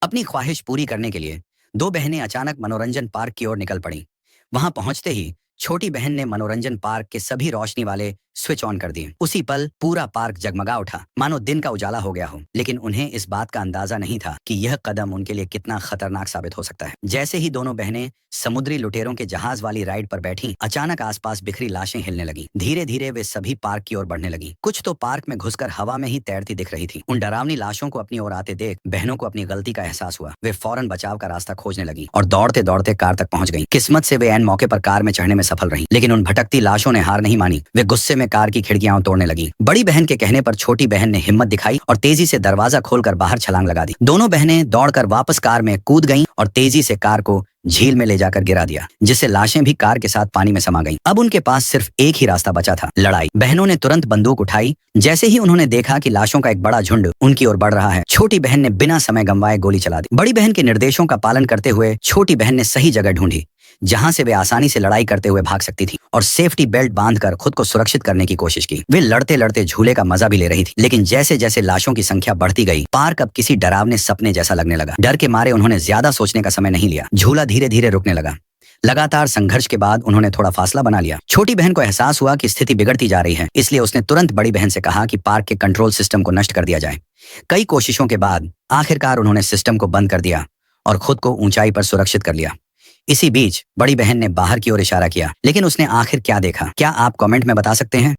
अपनी ख्वाहिश पूरी करने के लिए दो बहनें अचानक मनोरंजन पार्क की ओर निकल पड़ीं। वहां पहुंचते ही छोटी बहन ने मनोरंजन पार्क के सभी रोशनी वाले स्विच ऑन कर दिए। उसी पल पूरा पार्क जगमगा उठा, मानो दिन का उजाला हो गया हो। लेकिन उन्हें इस बात का अंदाजा नहीं था कि यह कदम उनके लिए कितना खतरनाक साबित हो सकता है। जैसे ही दोनों बहनें समुद्री लुटेरों के जहाज वाली राइड पर बैठी, अचानक आसपास बिखरी लाशें हिलने लगी। धीरे धीरे वे सभी पार्क की ओर बढ़ने लगी। कुछ तो पार्क में घुसकर हवा में ही तैरती दिख रही थी। उन डरावनी लाशों को अपनी ओर आते देख बहनों को अपनी गलती का एहसास हुआ। वे फौरन बचाव का रास्ता खोजने लगी और दौड़ते दौड़ते कार तक पहुंच गईं। किस्मत से वे ऐन मौके पर कार में चढ़ने में सफल रहीं। लेकिन उन भटकती लाशों ने हार नहीं मानी। वे गुस्से में कार की खिड़कियां तोड़ने लगी। बड़ी बहन के कहने पर छोटी बहन ने हिम्मत दिखाई और तेजी से दरवाजा खोलकर बाहर छलांग लगा दी। दोनों बहनें दौड़कर वापस कार में कूद गईं और तेजी से कार को झील में ले जाकर गिरा दिया, जिससे लाशें भी कार के साथ पानी में समा गईं। अब उनके पास सिर्फ एक ही रास्ता बचा था, लड़ाई। बहनों ने तुरंत बंदूक उठाई। जैसे ही उन्होंने देखा कि लाशों का एक बड़ा झुंड उनकी ओर बढ़ रहा है, छोटी बहन ने बिना समय गंवाए गोली चला दी। बड़ी बहन के निर्देशों का पालन करते हुए छोटी बहन ने सही जगह ढूंढी जहां से वे आसानी से लड़ाई करते हुए भाग सकती थी और सेफ्टी बेल्ट बांधकर खुद को सुरक्षित करने की कोशिश की। वे लड़ते लड़ते झूले का मजा भी ले रही थी। लेकिन जैसे जैसे लाशों की संख्या बढ़ती गई, पार्क अब किसी डरावने सपने जैसा लगने लगा। डर के मारे उन्होंने ज्यादा सोचने का समय नहीं लिया। झूला धीरे धीरे रुकने लगा। लगातार संघर्ष के बाद उन्होंने थोड़ा फासला बना लिया। छोटी बहन को एहसास हुआ कि स्थिति बिगड़ती जा रही है, इसलिए उसने तुरंत बड़ी बहन से कहा कि पार्क के कंट्रोल सिस्टम को नष्ट कर दिया जाए। कई कोशिशों के बाद आखिरकार उन्होंने सिस्टम को बंद कर दिया और खुद को ऊंचाई पर सुरक्षित कर लिया। इसी बीच बड़ी बहन ने बाहर की ओर इशारा किया, लेकिन उसने आखिर क्या देखा, क्या आप कमेंट में बता सकते हैं?